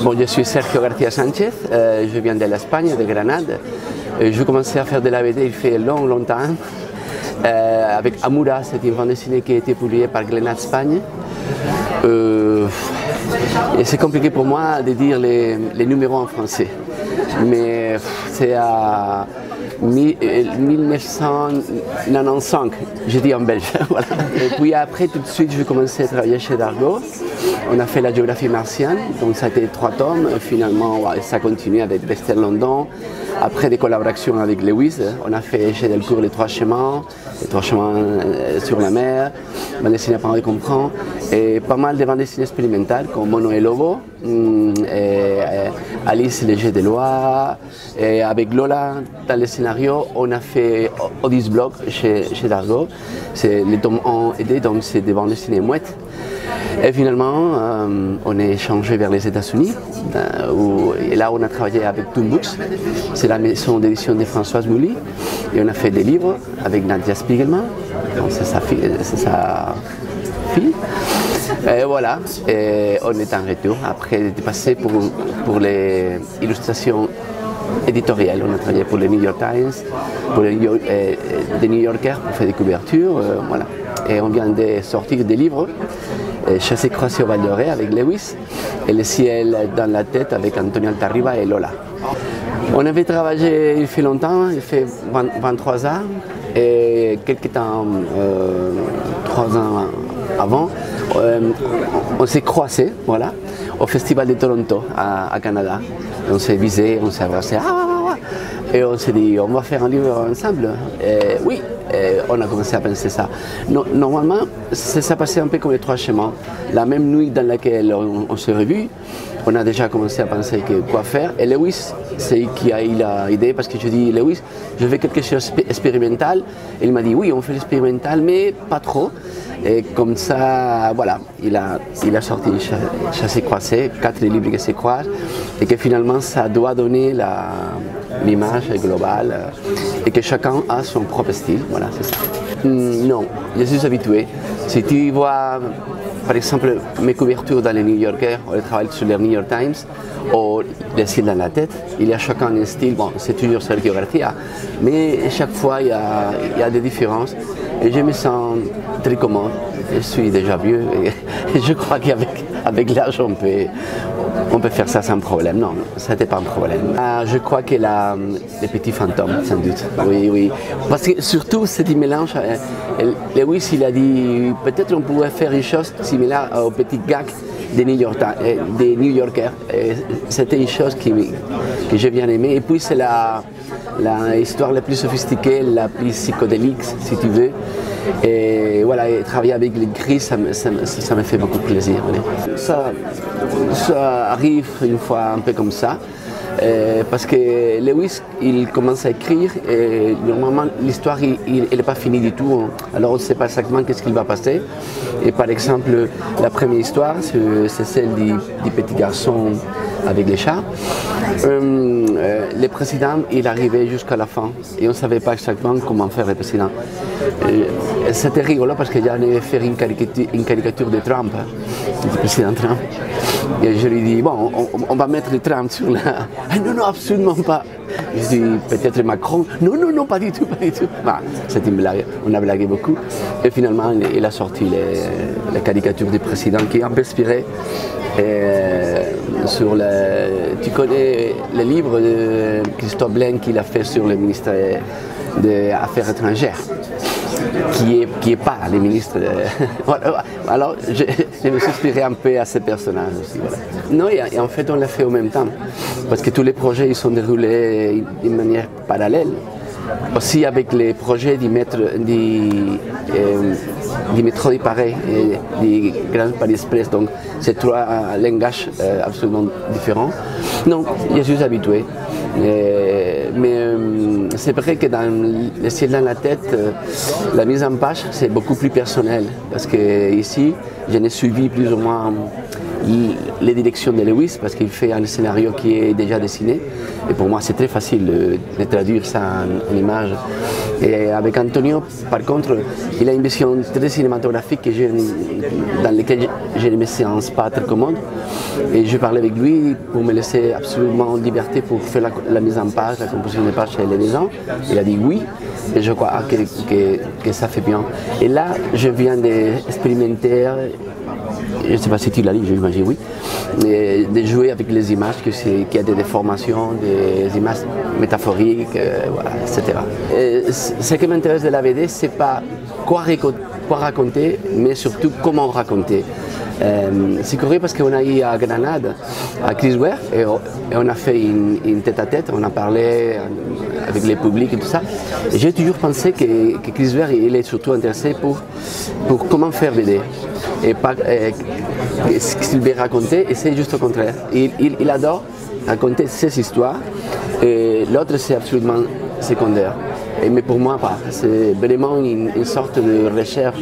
Bon, je suis Sergio García Sánchez, je viens de l'Espagne, de Grenade. Je commençais à faire de la BD il fait longtemps. Avec Amoura, c'est une bande dessinée qui a été publiée par Glénat Espagne. Et c'est compliqué pour moi de dire les numéros en français. Mais c'est à 1995, je dis en belge. Voilà. Et puis après, tout de suite, je commençais à travailler chez Dargaud. On a fait la géographie martienne, donc ça a été 3 tomes. Finalement, ça continue avec Bester London. Après des collaborations avec Lewis, on a fait chez Delcourt les 3 chemins sur la mer, bande dessinée par comprend, et pas mal de bandes dessinées expérimentales comme Mono et Lobo, et Alice et les Jets de loi, et avec Lola dans les scénarios, on a fait Odyssey Block chez Dargaud, c'est les tomes 1 et 2, donc c'est des bandes dessinées mouettes. Et finalement, on est changé vers les États-Unis, et là on a travaillé avec Toon Books, c'est la maison d'édition de Françoise Mouly, et on a fait des livres avec Nadia Spiegelman, c'est sa fille. Et voilà, et on est en retour après de passer pour les illustrations éditoriales. On a travaillé pour les New York Times, pour les New Yorker pour faire des couvertures, voilà. Et on vient de sortir des livres, Chassé croisé au Val d'Oré avec Lewis, et Le ciel dans la tête avec Antonio Altarriba et Lola. On avait travaillé il fait longtemps, il fait 23 ans, et quelques temps, 3 ans avant, on s'est croisés, voilà, au Festival de Toronto à Canada. Et on s'est visé, on s'est abrassé, et on s'est dit on va faire un livre ensemble. Et oui, et on a commencé à penser ça. Normalement, ça passait un peu comme les 3 chemins. La même nuit dans laquelle on s'est revus, on a déjà commencé à penser quoi faire. Et Lewis, c'est lui qui a eu l'idée, parce que je dis Lewis, je veux quelque chose d'expérimental. Et il m'a dit oui, on fait l'expérimental, mais pas trop. Et comme ça, voilà, il a sorti Chassé croisé, 4 livres qui se croisent, et que finalement ça doit donner l'image globale, et que chacun a son propre style, voilà, c'est ça. Non, je suis habitué. Si tu vois, par exemple, mes couvertures dans les New Yorker, on travaille sur les New York Times, ou Le ciel dans la tête, il y a chacun un style, bon, c'est toujours Sergio García, mais chaque fois il y a des différences, et je me sens très commode. Je suis déjà vieux, et je crois qu'avec l'âge on peut faire ça sans problème. Non, ça n'était pas un problème. Je crois que les petits fantômes, sans doute. Oui. Parce que surtout, c'est un mélange. Lewis, il a dit peut-être on pourrait faire une chose similaire aux petits gags des New Yorkers. C'était une chose que j'ai bien aimée. Et puis, c'est l'histoire la plus sophistiquée, la plus psychodélique, si tu veux. Et voilà, et travailler avec les gris, ça me fait beaucoup plaisir. Ça arrive une fois un peu comme ça, parce que Lewis, il commence à écrire et normalement l'histoire, il n'est pas finie du tout. Alors on ne sait pas exactement qu'est-ce qu'il va passer. Et par exemple, la première histoire, c'est celle du petit garçon avec les chats. Le président, il arrivait jusqu'à la fin et on ne savait pas exactement comment faire le président. C'était rigolo parce que j'allais faire une caricature de Trump, du président Trump. Et je lui dis, bon, on va mettre le Trump sur la... Ah, non, absolument pas. Je dis, peut-être Macron. Non, pas du tout. Bah, c'est une blague, on a blagué beaucoup. Et finalement, il a sorti la caricature du président qui est un peu inspirée. Tu connais le livre de Christophe Blaine qu'il a fait sur le ministre des Affaires étrangères, qui est pas le ministre. Alors je me suis inspiré un peu à ce personnage aussi. Voilà. Non, et en fait on l'a fait en même temps, parce que tous les projets ils sont déroulés d'une manière parallèle. Aussi avec les projets du métro de Paris et du Grand Paris Express, donc c'est 3 langages absolument différents. Non, je suis habitué. Mais c'est vrai que dans Le ciel dans la tête, la mise en page c'est beaucoup plus personnel, parce que ici je n'ai suivi plus ou moins les directions de Lewis parce qu'il fait un scénario qui est déjà dessiné. Et pour moi, c'est très facile de traduire ça en images. Et avec Antonio, par contre, il a une vision très cinématographique dans laquelle j'ai mes séances pas très commodes. Et je parlais avec lui pour me laisser absolument en liberté pour faire la mise en page, la composition des pages chez les maisons. Il a dit oui. Et je crois que ça fait bien. Et là, je viens d'expérimenter, je ne sais pas si tu l'as dit, j'imagine oui, de jouer avec les images, qu'il y a des déformations, des images métaphoriques, voilà, etc. Et ce qui m'intéresse de la BD, ce n'est pas quoi raconter, mais surtout comment raconter. C'est curieux parce qu'on a eu à Grenade, à Chris Ware, et on a fait une tête-à-tête, on a parlé avec les publics et tout ça. Et j'ai toujours pensé que Chris Ware, il est surtout intéressé pour comment faire BD. Et pas ce qu'il veut raconter, et c'est juste au contraire. Il adore raconter ses histoires, et l'autre c'est absolument secondaire. Mais pour moi, pas. C'est vraiment une sorte de recherche.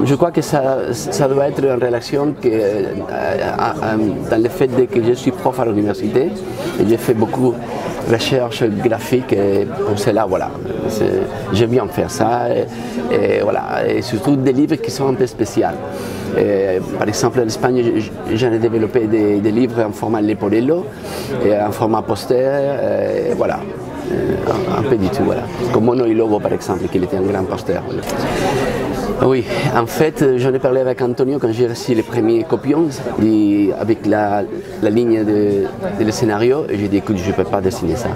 Je crois que ça doit être en relation dans le fait que je suis prof à l'université et j'ai fait beaucoup de recherche graphique et pour cela, voilà, j'aime bien faire ça et voilà, et surtout des livres qui sont un peu spéciaux. Par exemple, en Espagne, j'en ai développé des livres en format Leporello et en format poster, voilà. Un peu du tout, voilà. Comme Mono y Lobo, par exemple, qui était un grand poster. Oui, en fait, j'en ai parlé avec Antonio quand j'ai reçu les premiers copions, avec la ligne de scénario, et j'ai dit, écoute, je ne peux pas dessiner ça.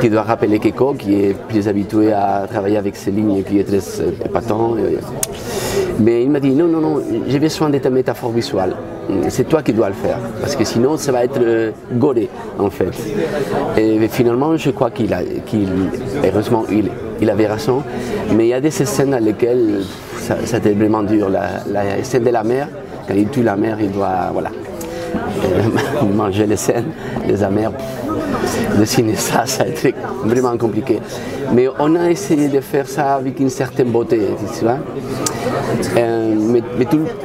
Tu dois rappeler Keiko, qui est plus habitué à travailler avec ces lignes, qui est très épatant. Mais il m'a dit, non, j'ai besoin de ta métaphore visuelle. C'est toi qui dois le faire, parce que sinon ça va être goré en fait. Et finalement, je crois heureusement, il avait raison, mais il y a des scènes dans lesquelles c'était vraiment dur. La scène de la mer, quand il tue la mer, il doit manger les scènes, les amers. Dessiner ça a été vraiment compliqué. Mais on a essayé de faire ça avec une certaine beauté, tu vois.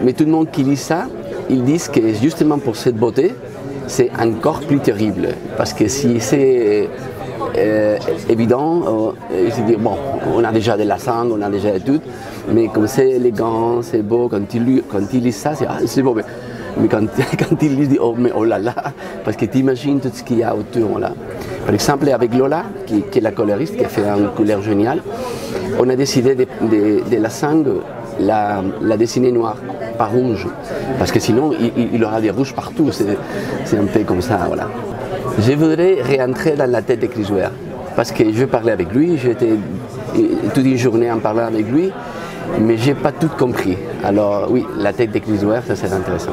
Mais tout le monde qui lit ça, ils disent que justement pour cette beauté, c'est encore plus terrible. Parce que si c'est évident, ils se disent, bon, on a déjà de la sang, on a déjà de tout, mais comme c'est élégant, c'est beau, quand ils lisent ça, c'est beau. Mais quand ils lisent, oh là là, parce que tu imagines tout ce qu'il y a autour. Là. Par exemple, avec Lola, qui est la coloriste, qui a fait une couleur géniale, on a décidé de la sang, la dessiner noire, pas rouge, parce que sinon il aura des rouges partout, c'est un peu comme ça, voilà. Je voudrais réentrer dans la tête de Chris Ware, parce que je parlais avec lui, j'étais toute une journée en parlant avec lui, mais je n'ai pas tout compris. Alors oui, la tête de Chris Ware, ça c'est intéressant.